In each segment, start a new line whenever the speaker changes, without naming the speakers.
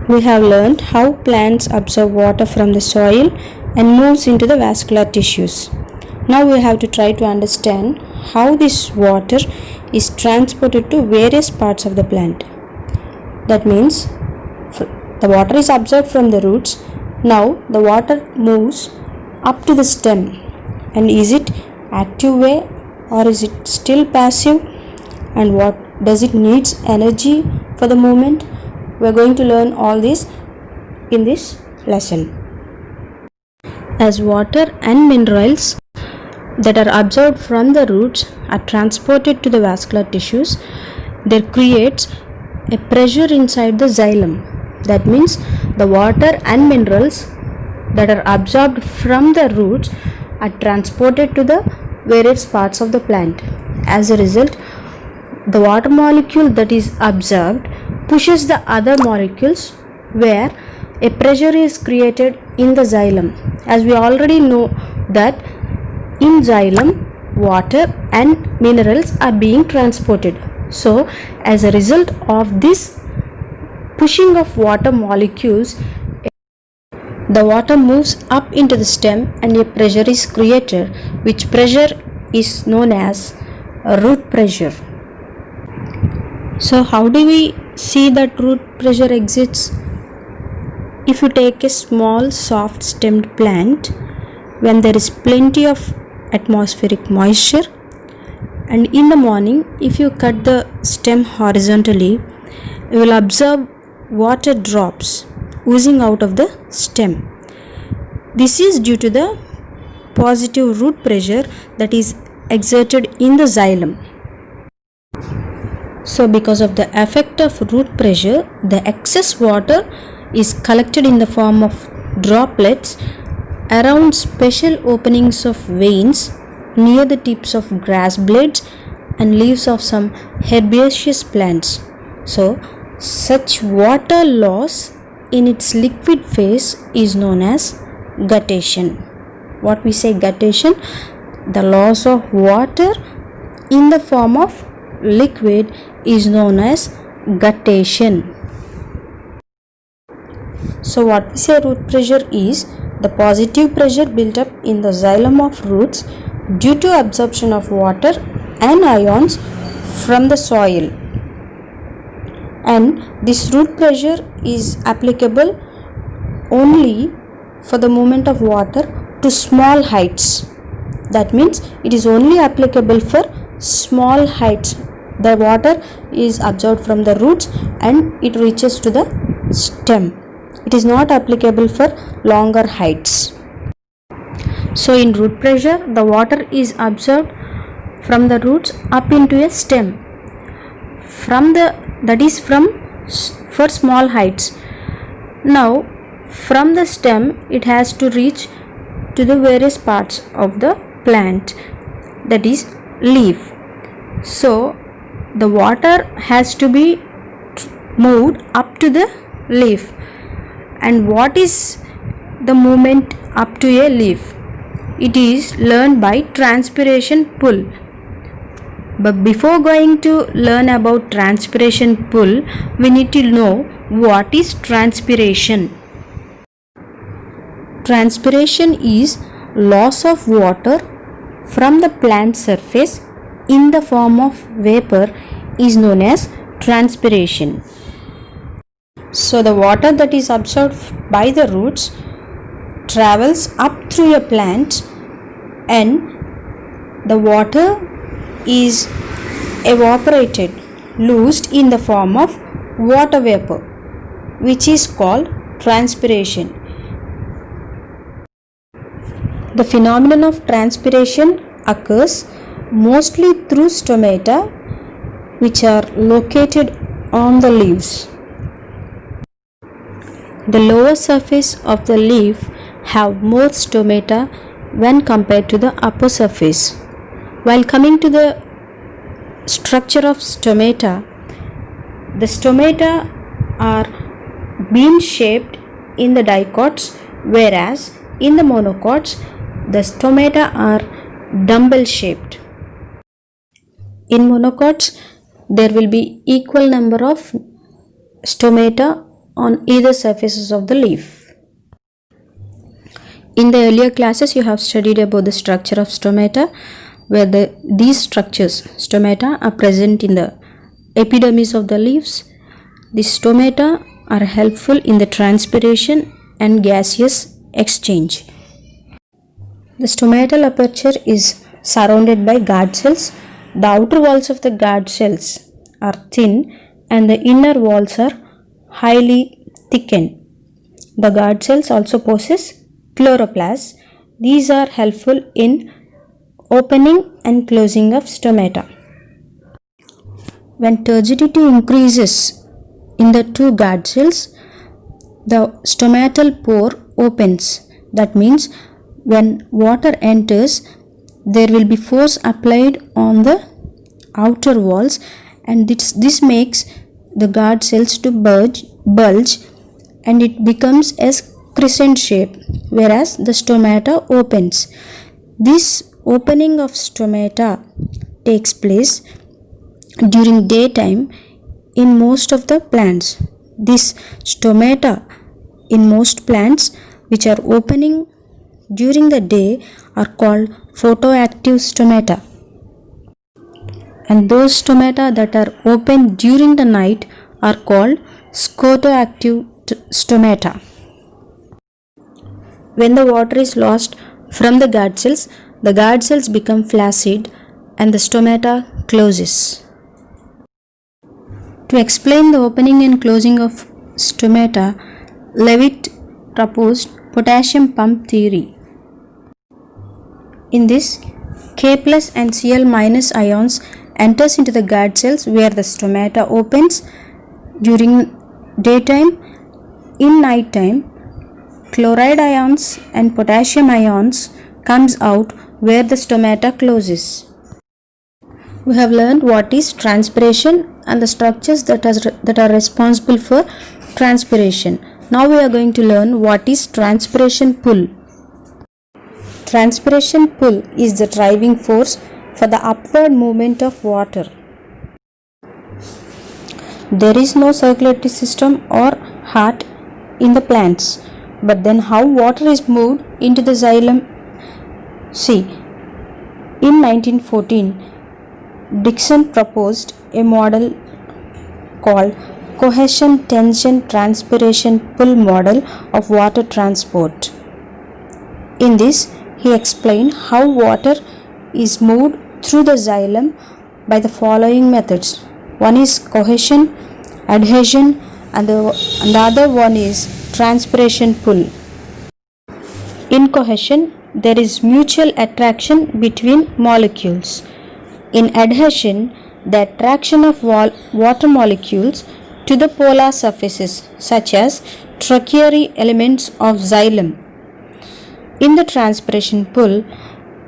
We have learned how plants absorb water from the soil and moves into the vascular tissues. Now we have to try to understand how this water is transported to various parts of the plant. That means the water is absorbed from the roots. Now the water moves up to the stem. And is it active way or is it still passive? And what does it needs energy for the movement? We are going to learn all this in this lesson. As water and minerals that are absorbed from the roots are transported to the vascular tissues, there creates a pressure inside the xylem. That means the water and minerals that are absorbed from the roots are transported to the various parts of the plant. As a result, the water molecule that is absorbed pushes the other molecules where a pressure is created in the xylem. As we already know that in xylem, water and minerals are being transported. So as a result of this pushing of water molecules, the water moves up into the stem and a pressure is created, which pressure is known as root pressure. So how do we see that root pressure exists? If you take a small soft stemmed plant, when there is plenty of atmospheric moisture, and in the morning if you cut the stem horizontally, you will observe water drops oozing out of the stem. This is due to the positive root pressure that is exerted in the xylem. So because of the effect of root pressure, the excess water is collected in the form of droplets around special openings of veins near the tips of grass blades and leaves of some herbaceous plants. So such water loss in its liquid phase is known as guttation. What we say guttation? The loss of water in the form of liquid is known as guttation. So what we say root pressure is the positive pressure built up in the xylem of roots due to absorption of water and ions from the soil. And this root pressure is applicable only for the movement of water to small heights. That means it is only applicable for small heights. The water is absorbed from the roots and it reaches to the stem. It is not applicable for longer heights. So in root pressure, the water is absorbed from the roots up into a stem. For small heights. Now from the stem it has to reach to the various parts of the plant, that is leaf. So the water has to be moved up to the leaf. And what is the movement up to a leaf? It is learned by transpiration pull. But before going to learn about transpiration pull, we need to know what is transpiration. Transpiration is loss of water from the plant surface in the form of vapor is known as transpiration. So the water that is absorbed by the roots travels up through a plant and the water is evaporated, loosed in the form of water vapor, which is called transpiration. The phenomenon of transpiration occurs mostly through stomata, which are located on the leaves. The lower surface of the leaf have more stomata when compared to the upper surface. While coming to the structure of stomata, the stomata are bean shaped in the dicots, whereas in the monocots the stomata are dumbbell shaped. In monocots there will be equal number of stomata on either surfaces of the leaf. In the earlier classes, you have studied about the structure of stomata, where these structures, stomata, are present in the epidermis of the leaves. The stomata are helpful in the transpiration and gaseous exchange. The stomatal aperture is surrounded by guard cells. The outer walls of the guard cells are thin and the inner walls are highly thickened. The guard cells also possess chloroplasts. These are helpful in opening and closing of stomata. When turgidity increases in the two guard cells, the stomatal pore opens. That means when water enters, there will be force applied on the outer walls, and this makes the guard cells to bulge and it becomes a crescent shape, whereas the stomata opens. This opening of stomata takes place during daytime in most of the plants. This stomata in most plants which are opening during the day are called photoactive stomata, and those stomata that are open during the night are called scotoactive stomata. When the water is lost from the guard cells become flaccid and the stomata closes. To explain the opening and closing of stomata, Leavitt proposed potassium pump theory. In this, K plus and Cl minus ions enters into the guard cells where the stomata opens during daytime. In night time, chloride ions and potassium ions comes out where the stomata closes. We have learned what is transpiration and the structures that are responsible for transpiration. Now we are going to learn what is transpiration pull. Transpiration pull is the driving force for the upward movement of water. There is no circulatory system or heart in the plants, but then how water is moved into the xylem? See, in 1914, Dickson proposed a model called cohesion tension transpiration pull model of water transport. In this, he explained how water is moved through the xylem by the following methods. One is cohesion, adhesion, and the other one is transpiration pull. In cohesion, there is mutual attraction between molecules. In adhesion, the attraction of water molecules to the polar surfaces such as trochanteric elements of xylem. In the transpiration pull,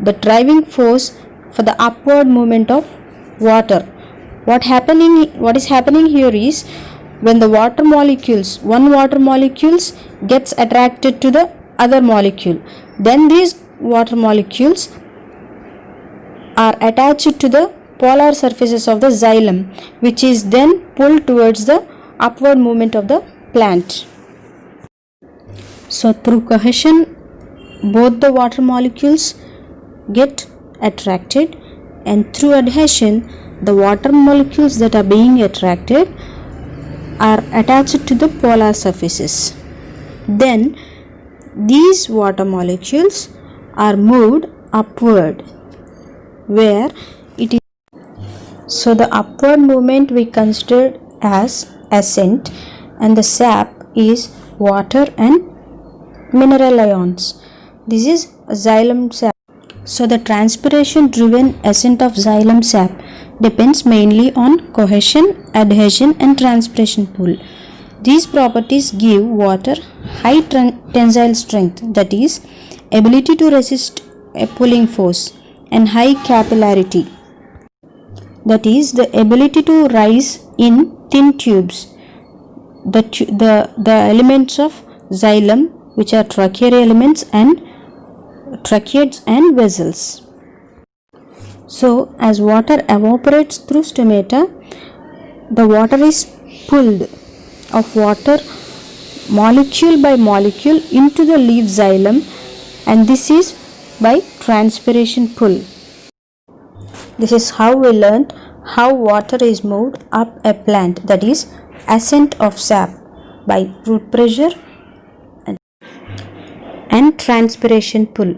the driving force for the upward movement of water. What is happening here is when the one water molecules gets attracted to the other molecule, then these water molecules are attached to the polar surfaces of the xylem, which is then pulled towards the upward movement of the plant. So through cohesion, both the water molecules get attracted, and through adhesion, the water molecules that are being attracted are attached to the polar surfaces. Then these water molecules are moved upward, where it is. So the upward movement we consider as ascent, and the sap is water and mineral ions. This is xylem sap. So the transpiration driven ascent of xylem sap depends mainly on cohesion, adhesion, and transpiration pull. These properties give water high tensile strength, that is, ability to resist a pulling force, and high capillarity, that is, the ability to rise in thin tubes. The elements of xylem, which are trochanteric elements and tracheids and vessels. So as water evaporates through stomata, the water is pulled of water molecule by molecule into the leaf xylem, and this is by transpiration pull. This is how we learned how water is moved up a plant, that is ascent of sap by root pressure and transpiration pull.